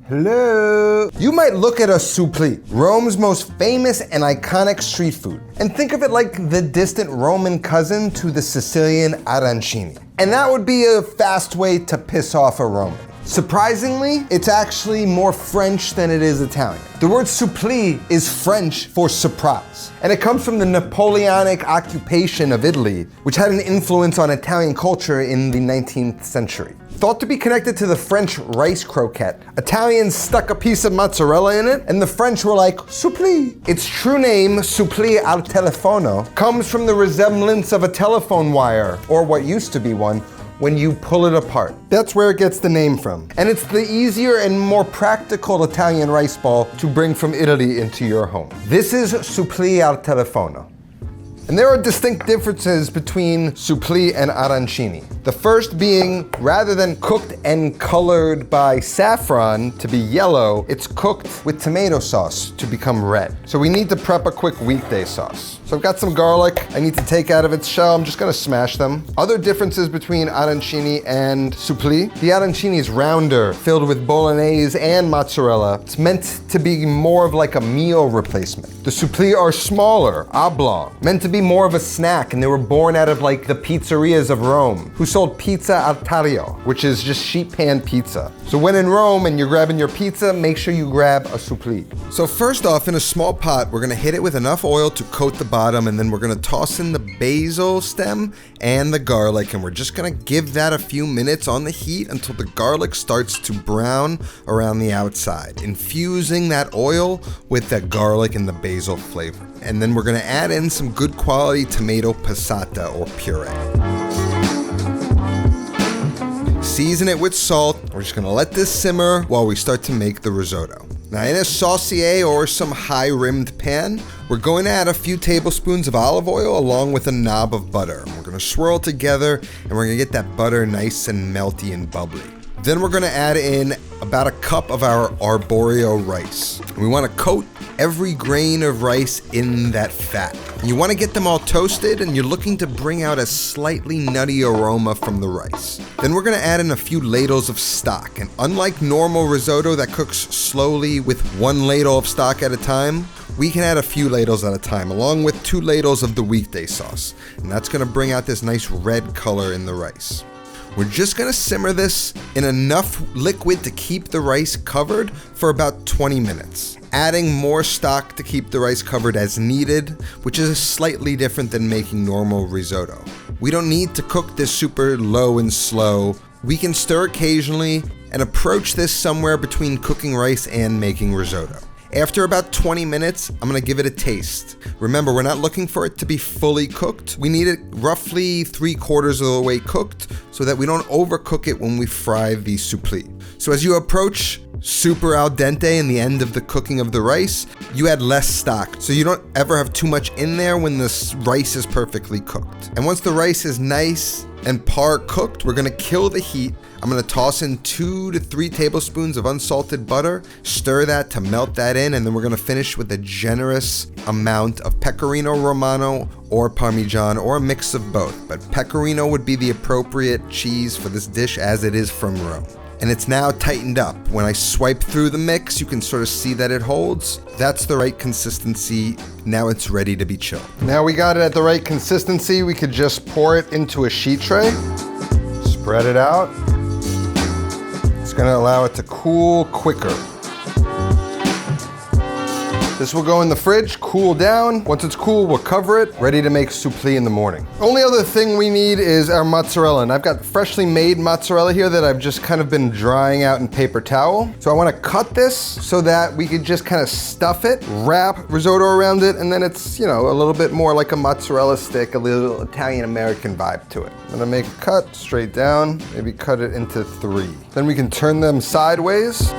Hello. You might look at a suppli, Rome's most famous and iconic street food, and think of it like the distant Roman cousin to the Sicilian arancini. And that would be a fast way to piss off a Roman. Surprisingly, it's actually more French than it is Italian. The word suppli is French for surprise, and it comes from the Napoleonic occupation of Italy, which had an influence on Italian culture in the 19th century. Thought to be connected to the French rice croquette, Italians stuck a piece of mozzarella in it, and the French were like, suppli. Its true name, suppli al telefono, comes from the resemblance of a telephone wire, or what used to be one, when you pull it apart. That's where it gets the name from. And it's the easier and more practical Italian rice ball to bring from Italy into your home. This is suppli al telefono. And there are distinct differences between suppli and arancini. The first being, rather than cooked and colored by saffron to be yellow, it's cooked with tomato sauce to become red. So we need to prep a quick weekday sauce. So I've got some garlic I need to take out of its shell. I'm just gonna smash them. Other differences between arancini and suppli. The arancini is rounder, filled with bolognese and mozzarella. It's meant to be more of like a meal replacement. The suppli are smaller, oblong, meant to be more of a snack, and they were born out of like the pizzerias of Rome, who sold pizza al taglio, which is just sheet pan pizza. So when in Rome and you're grabbing your pizza, make sure you grab a suppli. So first off, in a small pot, we're gonna hit it with enough oil to coat the bottom, and then we're gonna toss in the basil stem and the garlic, and we're just gonna give that a few minutes on the heat until the garlic starts to brown around the outside, infusing that oil with that garlic and the basil flavor. And then we're gonna add in some good quality tomato passata or puree. Season it with salt. We're just gonna let this simmer while we start to make the risotto. Now in a saucier or some high-rimmed pan, we're going to add a few tablespoons of olive oil along with a knob of butter. We're gonna swirl together and we're gonna get that butter nice and melty and bubbly. Then we're gonna add in about a cup of our arborio rice. And we wanna coat every grain of rice in that fat. You wanna get them all toasted, and you're looking to bring out a slightly nutty aroma from the rice. Then we're gonna add in a few ladles of stock. And unlike normal risotto that cooks slowly with one ladle of stock at a time, we can add a few ladles at a time, along with 2 ladles of the weekday sauce. And that's gonna bring out this nice red color in the rice. We're just gonna simmer this in enough liquid to keep the rice covered for about 20 minutes. Adding more stock to keep the rice covered as needed, which is slightly different than making normal risotto. We don't need to cook this super low and slow. We can stir occasionally and approach this somewhere between cooking rice and making risotto. After about 20 minutes, I'm gonna give it a taste. Remember, we're not looking for it to be fully cooked. We need it roughly 3/4 of the way cooked so that we don't overcook it when we fry the suppli. So as you approach super al dente in the end of the cooking of the rice, you add less stock so you don't ever have too much in there when the rice is perfectly cooked. And once the rice is nice and par cooked, we're gonna kill the heat. I'm gonna toss in 2 to 3 tablespoons of unsalted butter, stir that to melt that in, and then we're gonna finish with a generous amount of pecorino romano or parmesan, or a mix of both. But pecorino would be the appropriate cheese for this dish as it is from Rome. And it's now tightened up. When I swipe through the mix, you can sort of see that it holds. That's the right consistency. Now it's ready to be chilled. Now we got it at the right consistency. We could just pour it into a sheet tray, spread it out. It's gonna allow it to cool quicker. This will go in the fridge, cool down. Once it's cool, we'll cover it, ready to make suppli in the morning. Only other thing we need is our mozzarella, and I've got freshly made mozzarella here that I've just kind of been drying out in paper towel. So I wanna cut this so that we could just kind of stuff it, wrap risotto around it, and then it's, you know, a little bit more like a mozzarella stick, a little Italian-American vibe to it. I'm gonna make a cut straight down, maybe cut it into 3. Then we can turn them sideways.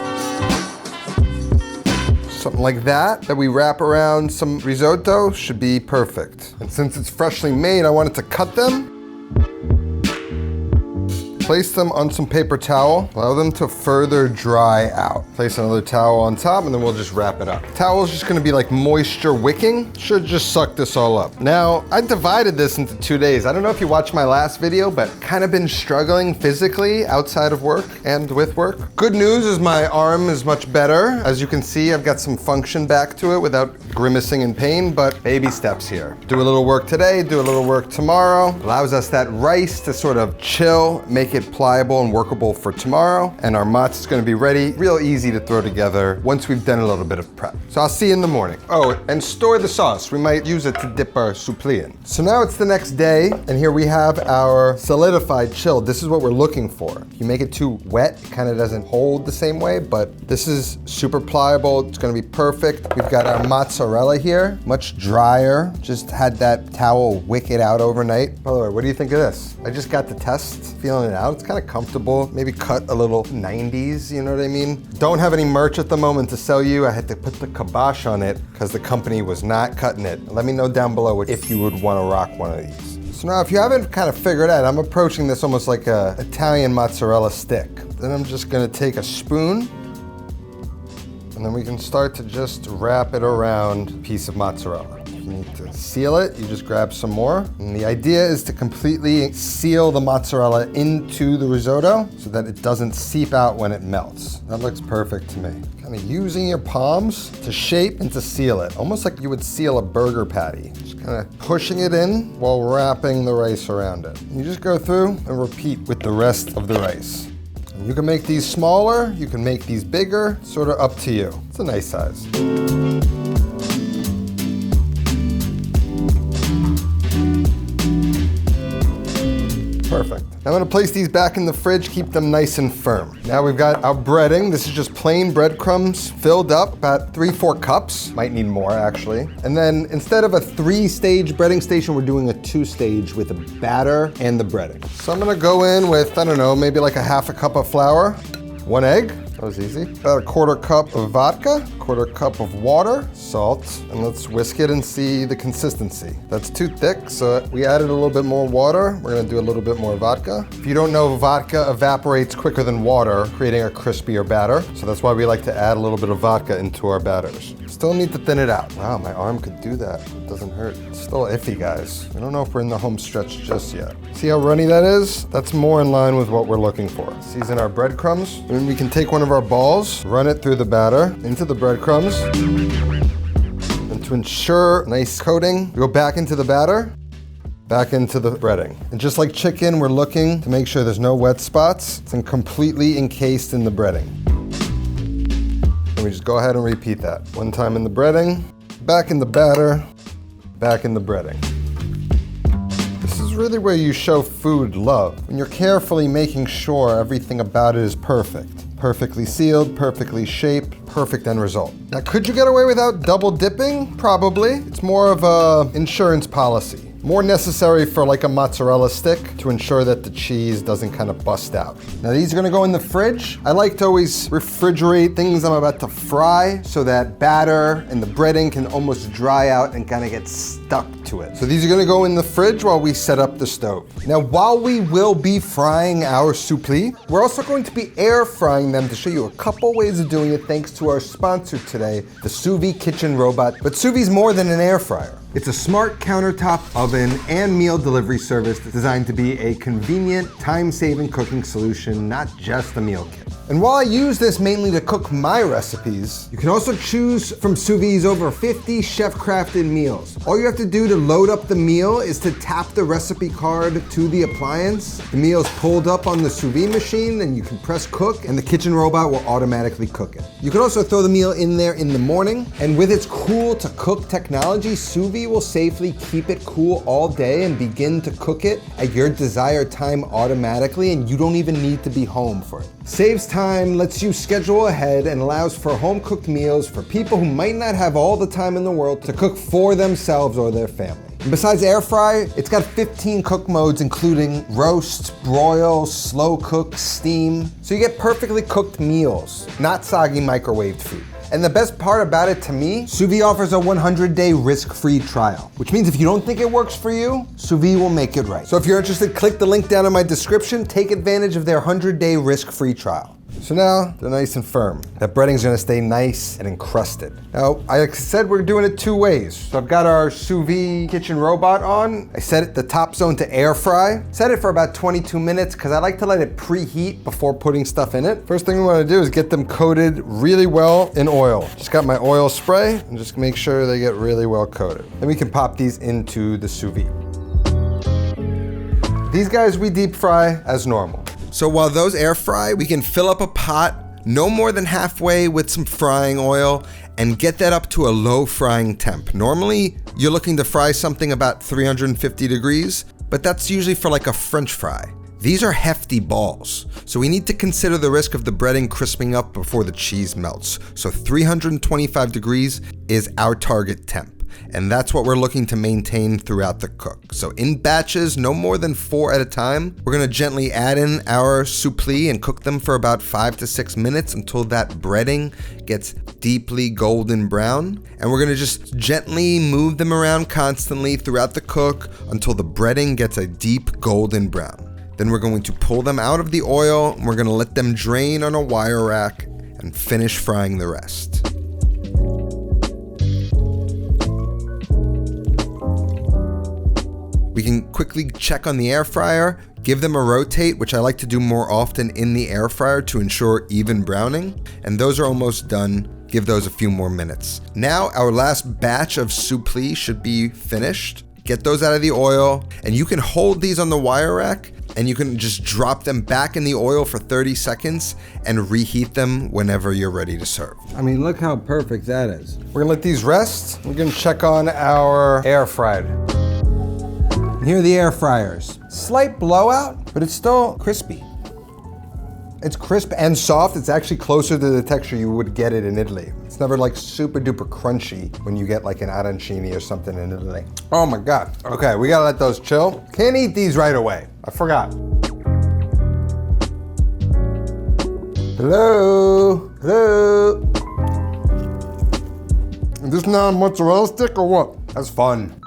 Something like that we wrap around some risotto should be perfect. And since it's freshly made, I wanted to cut them. Place them on some paper towel. Allow them to further dry out. Place another towel on top, and then we'll just wrap it up. The towel is just gonna be like moisture wicking. Should just suck this all up. Now, I divided this into 2 days. I don't know if you watched my last video, but kind of been struggling physically outside of work and with work. Good news is my arm is much better. As you can see, I've got some function back to it without grimacing in pain, but baby steps here. Do a little work today, do a little work tomorrow. Allows us that rice to sort of chill, make it pliable and workable for tomorrow. And our mozz is gonna be ready, real easy to throw together once we've done a little bit of prep. So I'll see you in the morning. Oh, and store the sauce. We might use it to dip our suppli in. So now it's the next day, and here we have our solidified chilled. This is what we're looking for. If you make it too wet, it kind of doesn't hold the same way, but this is super pliable. It's gonna be perfect. We've got our mozzarella here, much drier. Just had that towel wick it out overnight. By the way, what do you think of this? I just got the test, feeling it out. It's kind of comfortable. Maybe cut a little 90s, you know what I mean? Don't have any merch at the moment to sell you. I had to put the kibosh on it because the company was not cutting it. Let me know down below if you would want to rock one of these. So now if you haven't kind of figured out, I'm approaching this almost like a Italian mozzarella stick. Then I'm just gonna take a spoon, and then we can start to just wrap it around a piece of mozzarella. If you need to seal it, you just grab some more. And the idea is to completely seal the mozzarella into the risotto so that it doesn't seep out when it melts. That looks perfect to me. Kind of using your palms to shape and to seal it, almost like you would seal a burger patty. Just kind of pushing it in while wrapping the rice around it. You just go through and repeat with the rest of the rice. You can make these smaller, you can make these bigger, sort of up to you. It's a nice size. Perfect. I'm gonna place these back in the fridge, keep them nice and firm. Now we've got our breading. This is just plain breadcrumbs filled up, about 3-4 cups. Might need more actually. And then instead of a 3-stage breading station, we're doing a 2-stage with the batter and the breading. So I'm gonna go in with, I don't know, maybe like a 1/2 cup of flour, 1 egg. That was easy. About a 1/4 cup of vodka, 1/4 cup of water, salt, and let's whisk it and see the consistency. That's too thick, so we added a little bit more water. We're gonna do a little bit more vodka. If you don't know, vodka evaporates quicker than water, creating a crispier batter. So that's why we like to add a little bit of vodka into our batters. Still need to thin it out. Wow, my arm could do that. It doesn't hurt. It's still iffy, guys. I don't know if we're in the home stretch just yet. See how runny that is? That's more in line with what we're looking for. Season our breadcrumbs. Then we can take one of our balls, run it through the batter, into the breadcrumbs. And to ensure nice coating, we go back into the batter, back into the breading. And just like chicken, we're looking to make sure there's no wet spots. It's completely encased in the breading. And we just go ahead and repeat that. One time in the breading, back in the batter, back in the breading. This is really where you show food love, when you're carefully making sure everything about it is perfect. Perfectly sealed, perfectly shaped, perfect end result. Now, could you get away without double dipping? Probably. It's more of a insurance policy. More necessary for like a mozzarella stick to ensure that the cheese doesn't kind of bust out. Now these are gonna go in the fridge. I like to always refrigerate things I'm about to fry so that batter and the breading can almost dry out and kind of get stuck to it. So these are gonna go in the fridge while we set up the stove. Now while we will be frying our suppli, we're also going to be air frying them to show you a couple ways of doing it thanks to our sponsor today, the Sous Vide Kitchen Robot. But Sous Vide's more than an air fryer. It's a smart countertop oven and meal delivery service that's designed to be a convenient, time-saving cooking solution, not just a meal kit. And while I use this mainly to cook my recipes, you can also choose from Sous Vide's over 50 chef-crafted meals. All you have to do to load up the meal is to tap the recipe card to the appliance. The meal is pulled up on the sous vide machine, and you can press cook, and the kitchen robot will automatically cook it. You can also throw the meal in there in the morning, and with its cool-to-cook technology, Sous Vide will safely keep it cool all day and begin to cook it at your desired time automatically, and you don't even need to be home for it. Saves time, lets you schedule ahead, and allows for home-cooked meals for people who might not have all the time in the world to cook for themselves or their family. And besides air fry, it's got 15 cook modes including roast, broil, slow cook, steam. So you get perfectly cooked meals, not soggy microwaved food. And the best part about it to me, Sous Vide offers a 100-day risk-free trial, which means if you don't think it works for you, Sous Vide will make it right. So if you're interested, click the link down in my description, take advantage of their 100-day risk-free trial. So now they're nice and firm. That breading's gonna stay nice and encrusted. Now, I said we're doing it 2 ways. So I've got our sous vide kitchen robot on. I set it the top zone to air fry. Set it for about 22 minutes because I like to let it preheat before putting stuff in it. First thing we wanna do is get them coated really well in oil. Just got my oil spray and just make sure they get really well coated. Then we can pop these into the sous vide. These guys we deep fry as normal. So while those air fry, we can fill up a pot no more than halfway with some frying oil and get that up to a low frying temp. Normally, you're looking to fry something about 350 degrees, but that's usually for like a French fry. These are hefty balls, so we need to consider the risk of the breading crisping up before the cheese melts. So 325 degrees is our target temp. And that's what we're looking to maintain throughout the cook. So in batches, no more than 4 at a time, we're gonna gently add in our suppli and cook them for about 5 to 6 minutes until that breading gets deeply golden brown. And we're gonna just gently move them around constantly throughout the cook until the breading gets a deep golden brown. Then we're going to pull them out of the oil and we're gonna let them drain on a wire rack and finish frying the rest. We can quickly check on the air fryer, give them a rotate, which I like to do more often in the air fryer to ensure even browning. And those are almost done. Give those a few more minutes. Now our last batch of suppli should be finished. Get those out of the oil, and you can hold these on the wire rack and you can just drop them back in the oil for 30 seconds and reheat them whenever you're ready to serve. I mean, look how perfect that is. We're gonna let these rest. We're gonna check on our air fried. Here are the air fryers. Slight blowout, but it's still crispy. It's crisp and soft. It's actually closer to the texture you would get it in Italy. It's never like super duper crunchy when you get like an arancini or something in Italy. Oh my God. Okay, we gotta let those chill. Can't eat these right away. I forgot. Hello? Hello? Is this now a mozzarella stick or what? That's fun.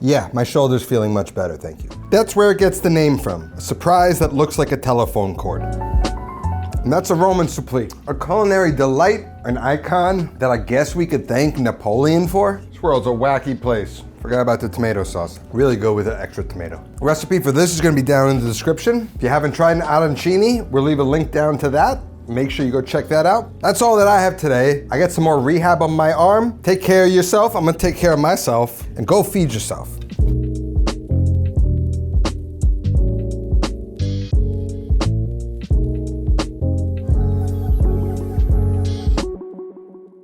Yeah, my shoulder's feeling much better, thank you. That's where it gets the name from, a surprise that looks like a telephone cord. And that's a Roman suppli, a culinary delight, an icon that I guess we could thank Napoleon for. This world's a wacky place. Forgot about the tomato sauce. Really go with an extra tomato. The recipe for this is gonna be down in the description. If you haven't tried an arancini, we'll leave a link down to that. Make sure you go check that out. That's all that I have today. I got some more rehab on my arm. Take care of yourself. I'm gonna take care of myself. And go feed yourself.